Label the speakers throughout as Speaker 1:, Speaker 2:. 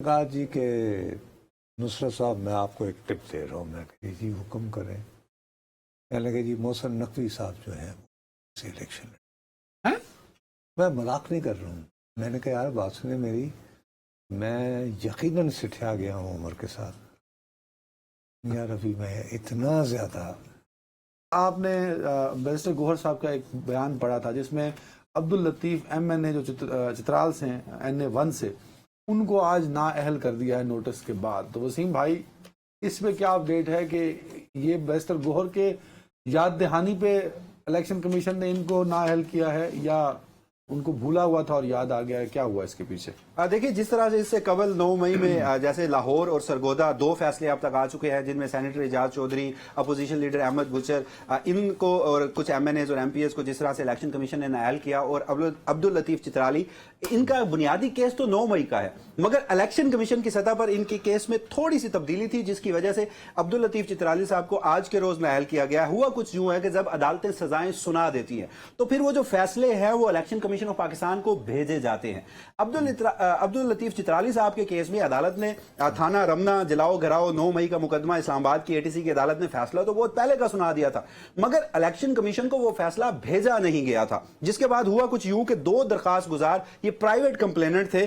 Speaker 1: کہا جی کہ نصرت صاحب میں آپ کو ایک ٹپ دے رہا ہوں. میں کہ جی حکم کریں. کہنے لگے جی محسن نقوی صاحب جو ہیں وہ الیکشن میں مذاق نہیں کر رہا ہوں. میں نے کہا یار بات سنیں میری, میں یقیناً سٹھیا گیا ہوں عمر کے ساتھ. یار ابھی میں اتنا زیادہ.
Speaker 2: آپ نے بیرسٹر گوہر صاحب کا ایک بیان پڑھا تھا جس میں عبداللطیف ایم این اے جو چترال سے ہیں NA1 سے, ان کو آج نااہل کر دیا ہے نوٹس کے بعد. تو وسیم بھائی اس پہ کیا اپڈیٹ ہے کہ یہ بیرسٹر گوہر کے یاد دہانی پہ الیکشن کمیشن نے ان کو نااہل کیا ہے یا ان کو بھولا ہوا تھا اور یاد آ گیا ہے؟ کیا ہوا اس کے پیچھے؟
Speaker 3: دیکھیں جس طرح سے اس سے قبل 9 مئی میں جیسے لاہور اور سرگودا 2 فیصلے اب تک آ چکے ہیں جن میں سینیٹر اعجاز چودھری, اپوزیشن لیڈر احمد گجر, ان کو اور کچھ MNAs اور MPs کو جس طرح سے الیکشن کمیشن نے نااہل کیا, اور عبداللطیف چترالی, ان کا بنیادی کیس تو 9 مئی کا ہے, مگر الیکشن کمیشن کی سطح پر ان کے کیس میں تھوڑی سی تبدیلی تھی جس کی وجہ سے عبداللطیف چترالی صاحب کو آج کے روز نااہل کیا گیا. ہوا کچھ یوں ہے کہ جب عدالتیں سزائیں سنا دیتی ہیں تو پھر وہ جو فیصلے ہیں وہ الیکشن کمیشن آف پاکستان کو بھیجے جاتے ہیں. عبداللطیف چترالی صاحب کے کیس میں عدالت نے تھانہ رمنا جلاؤ گھراؤ 9 مئی کا مقدمہ اسلام آباد کی ATC کی عدالت نے فیصلہ تو بہت پہلے کا سنا دیا تھا, مگر الیکشن کمیشن کو وہ فیصلہ بھیجا نہیں گیا تھا. جس کے بعد ہوا کچھ یوں کہ 2 درخواست گزار, یہ پرائیویٹ کمپلیننٹ تھے,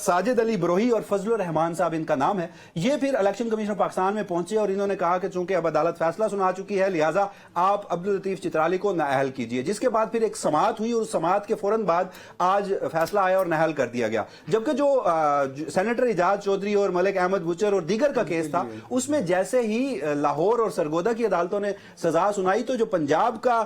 Speaker 3: ساجد علی بروہی اور فضل الرحمان صاحب ان کا نام ہے. یہ پھر الیکشن کمیشن آف پاکستان میں پہنچے اور انہوں نے کہا کہ چونکہ اب عدالت فیصلہ سنا چکی ہے لہٰذا آپ عبداللطیف چترالی کو نااہل کیجیے. جس کے بعد پھر ایک سماعت ہوئی اور اس سماعت کے فوراً بعد آج فیصلہ آیا اور نااہل کر دیا گیا. جبکہ جو سینیٹر اعجاز چودھری اور ملک احمد بچر اور دیگر کا کیس تھا اس میں جیسے ہی لاہور اور سرگودا کی عدالتوں نے سزا سنائی تو جو پنجاب کا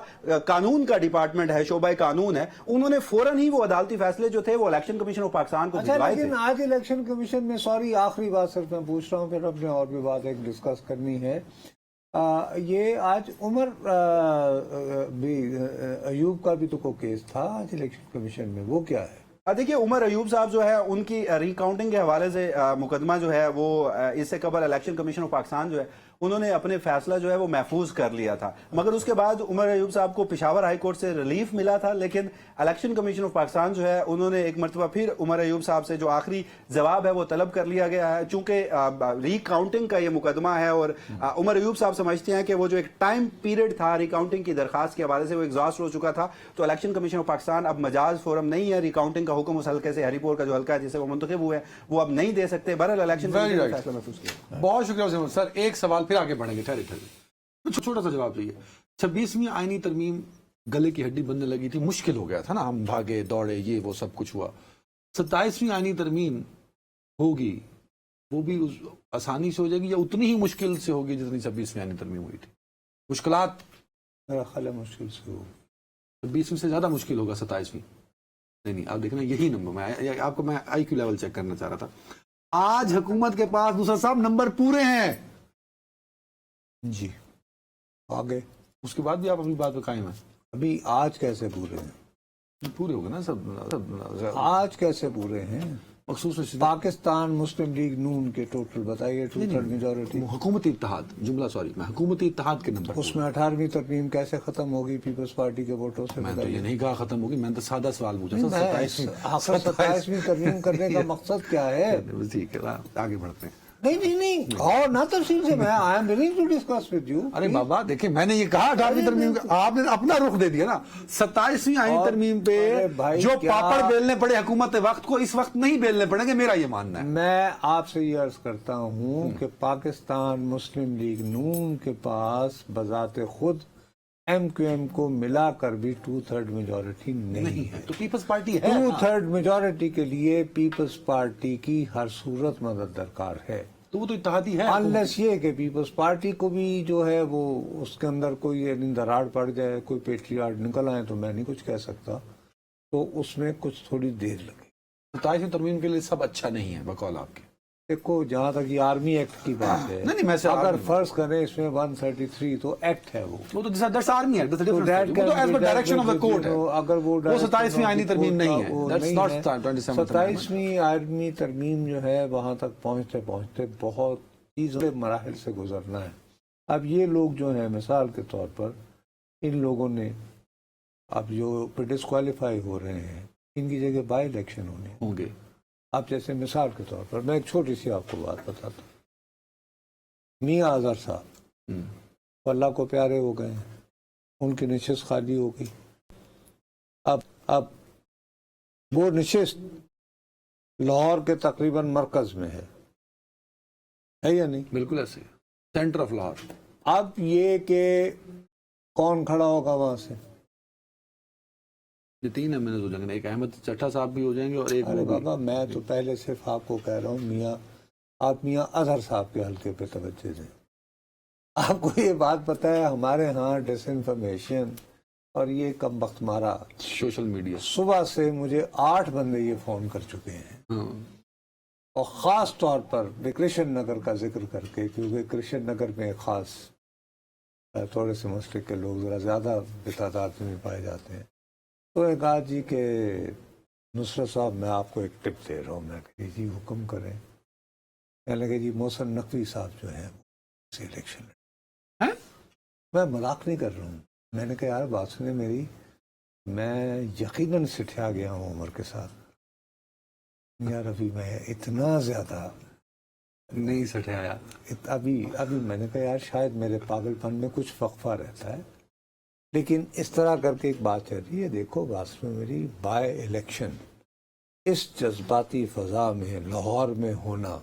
Speaker 3: قانون کا ڈپارٹمنٹ ہے, شعبہ قانون ہے, انہوں نے فوراً ہی وہ عدالتی فیصلے جو تھے وہ الیکشن کمیشن آف پاکستان کو بھجوائے تھے.
Speaker 1: لیکن آج الیکشن کمیشن میں, سوری آخری بات صرف میں پوچھ رہا ہوں, پھر اپنے اور بھی بات ایک ڈسکس کرنی ہے. یہ آج عمر بھی ایوب کا بھی تو کوئی کیس تھا آج الیکشن کمیشن میں, وہ کیا ہے؟
Speaker 3: دیکھیے عمر ایوب صاحب جو ہے ان کی ریکاؤنٹنگ کے حوالے سے مقدمہ جو ہے وہ اس سے قبل الیکشن کمیشن آف پاکستان جو ہے انہوں نے اپنے فیصلہ جو ہے وہ محفوظ کر لیا تھا, مگر اس کے بعد عمر ایوب صاحب کو پشاور ہائی کورٹ سے ریلیف ملا تھا. لیکن الیکشن کمیشن آف پاکستان جو ہے انہوں نے ایک مرتبہ پھر عمر ایوب صاحب سے جو آخری جواب ہے وہ طلب کر لیا گیا ہے. چونکہ ریکاؤنٹنگ کا یہ مقدمہ ہے اور عمر ایوب صاحب سمجھتے ہیں کہ وہ جو ایک ٹائم پیریڈ تھا ریکاؤنٹنگ کی درخواست کے حوالے سے وہ ایگزاسٹ ہو چکا تھا, تو الیکشن کمیشن آف پاکستان اب مجاز فورم نہیں ہے. ریکاؤنٹنگ کا حکم اس حلقے سے ہری پور کا جو حلقہ ہے جسے وہ منتخب ہوئے وہ اب نہیں دے سکتے. بہرحال الیکشن کمیشن نے فیصلہ محفوظ کیا.
Speaker 2: بہت شکریہ وسیم سر. ایک سوال پھر آگے بڑھیں گے, ٹھہرے چھوٹا سا جواب چاہیے. 26ویں آئینی ترمیم گلے کی ہڈی بننے لگی تھی, مشکل ہو گیا تھا نا, ہم بھاگے دوڑے یہ وہ سب کچھ ہوا. 27ویں آئینی ترمیم ہوگی وہ بھی آسانی سے ہو جائے گی یا اتنی ہی مشکل سے ہوگی جتنی 26ویں آئینی ترمیم ہوئی تھی؟ مشکلات
Speaker 1: میرا خیال ہے مشکل سے ہو.
Speaker 2: 26ویں سے زیادہ مشکل ہوگا 27ویں. نہیں آپ دیکھنا یہی نمبر میں آپ کو میں IQ لیول چیک کرنا چاہ رہا تھا. آج حکومت کے پاس دوسرا صاحب نمبر پورے ہیں
Speaker 1: جی, آگے
Speaker 2: اس کے بعد بھی آپ اپنی بات پہ قائم ہیں.
Speaker 1: ابھی آج کیسے پورے ہیں؟
Speaker 2: پورے ہو گئے نا سب.
Speaker 1: آج کیسے پورے ہیں؟
Speaker 2: مخصوص
Speaker 1: پاکستان مسلم لیگ نون کے ٹوٹل بتائیے, 2/3 میجورٹی.
Speaker 2: حکومتی اتحاد جملہ سوری میں حکومتی اتحاد کے نمبر
Speaker 1: اس میں 18ویں ترمیم کیسے ختم ہوگی پیپلز پارٹی کے ووٹوں سے؟
Speaker 2: میں تو یہ نہیں کہا ختم ہوگی, میں نے تو سادہ سوال پوچھا.
Speaker 1: 27ویں ترمیم کرنے کا مقصد کیا ہے؟
Speaker 2: ٹھیک ہے آگے بڑھتے ہیں.
Speaker 1: نہیں اور نہ تفصیل سے میں I am willing to discuss with you.
Speaker 2: ارے بابا دیکھیں میں نے یہ کہا 18ویں ترمیم آپ نے اپنا رخ دے دیا نا. 27ویں آئینی ترمیم پہ جو پاپڑ بیلنے پڑے حکومت وقت کو اس وقت نہیں بیلنے پڑیں گے, میرا یہ ماننا ہے.
Speaker 1: میں آپ سے یہ عرض کرتا ہوں کہ پاکستان مسلم لیگ نون کے پاس بذات خود MQM کو ملا کر بھی 2/3 میجورٹی نہیں ہے.
Speaker 2: تو پیپلز پارٹی ہے.
Speaker 1: 2/3 میجورٹی کے لیے پیپلز پارٹی کی ہر صورت مدد درکار ہے.
Speaker 2: تو وہ تو اتحادی ہے.
Speaker 1: انلیس یہ کہ پیپلز پارٹی کو بھی جو ہے وہ اس کے اندر کوئی دراڑ پڑ جائے, کوئی پیٹریاٹ نکل آئے, تو میں نہیں کچھ کہہ سکتا. تو اس میں کچھ تھوڑی دیر لگے.
Speaker 2: 27ویں ترمیم کے لیے سب اچھا نہیں ہے بقول آپ کے.
Speaker 1: دیکھو جہاں تک یہ آرمی ایکٹ کی بات ہے,
Speaker 2: نہیں میں
Speaker 1: اگر فرض کریں اس میں 133 تو ایکٹ ہے, وہ
Speaker 2: تو دیٹس آرمی ایکٹ, وہ تو as per direction of the court ہے.
Speaker 1: اگر وہ
Speaker 2: 27ویں آئینی ترمیم نہیں ہے. دیٹس ناٹ
Speaker 1: 27ویں آرمی ترمیم جو ہے وہاں تک پہنچتے پہنچتے بہت چیزوں مراحل سے گزرنا ہے. اب یہ لوگ جو ہیں مثال کے طور پر ان لوگوں نے اب جو ڈسکوالیفائی ہو رہے ہیں ان کی جگہ بائی الیکشن ہونے
Speaker 2: ہوں گے.
Speaker 1: آپ جیسے مثال کے طور پر میں ایک چھوٹی سی آپ کو بات بتاتا ہوں. میاں اظہر صاحب وہ اللہ کو پیارے ہو گئے ہیں, ان کی نشست خالی ہو گئی. اب وہ نشست لاہور کے تقریباً مرکز میں ہے یا نہیں؟
Speaker 2: بالکل ایسے سینٹر آف لاہور.
Speaker 1: اب یہ کہ کون کھڑا ہوگا وہاں سے؟
Speaker 2: یہ 3 MNAs ہو جائیں گے, ایک احمد چٹھا صاحب بھی ہو جائیں گے اور ایک
Speaker 1: ارے
Speaker 2: وہ بھی.
Speaker 1: بابا میں تو پہلے صرف آپ کو کہہ رہا ہوں آپ میاں اظہر صاحب کے حلقے پہ توجہ دیں. آپ کو یہ بات پتہ ہے ہمارے ہاں ڈس انفارمیشن اور یہ کم وقت مارا,
Speaker 2: سوشل میڈیا.
Speaker 1: صبح سے مجھے 8 بندے یہ فون کر چکے ہیں,
Speaker 2: ہاں
Speaker 1: اور خاص طور پر کرشن نگر کا ذکر کر کے, کیونکہ کرشن نگر میں خاص تھوڑے سے مسلک کے لوگ ذرا زیادہ بتعداد میں پائے جاتے ہیں. تو نے کہا جی کہ نصرت صاحب میں آپ کو ایک ٹپ دے رہا ہوں. میں کہ جی حکم کریں. کہنے لگے جی محسن نقوی صاحب جو ہیں وہ الیکشن
Speaker 2: ہاں؟
Speaker 1: میں مذاق نہیں کر رہا ہوں. میں نے کہا یار بات سنیں میری, میں یقیناً سٹھیا گیا ہوں عمر کے ساتھ یار, ابھی میں اتنا زیادہ
Speaker 2: نہیں سٹھایا.
Speaker 1: ابھی میں نے کہا یار شاید میرے پاگل پن میں کچھ وقفہ رہتا ہے, لیکن اس طرح کر کے ایک بات چل رہی ہے. دیکھو بات میں میری بائی الیکشن اس جذباتی فضا میں لاہور میں ہونا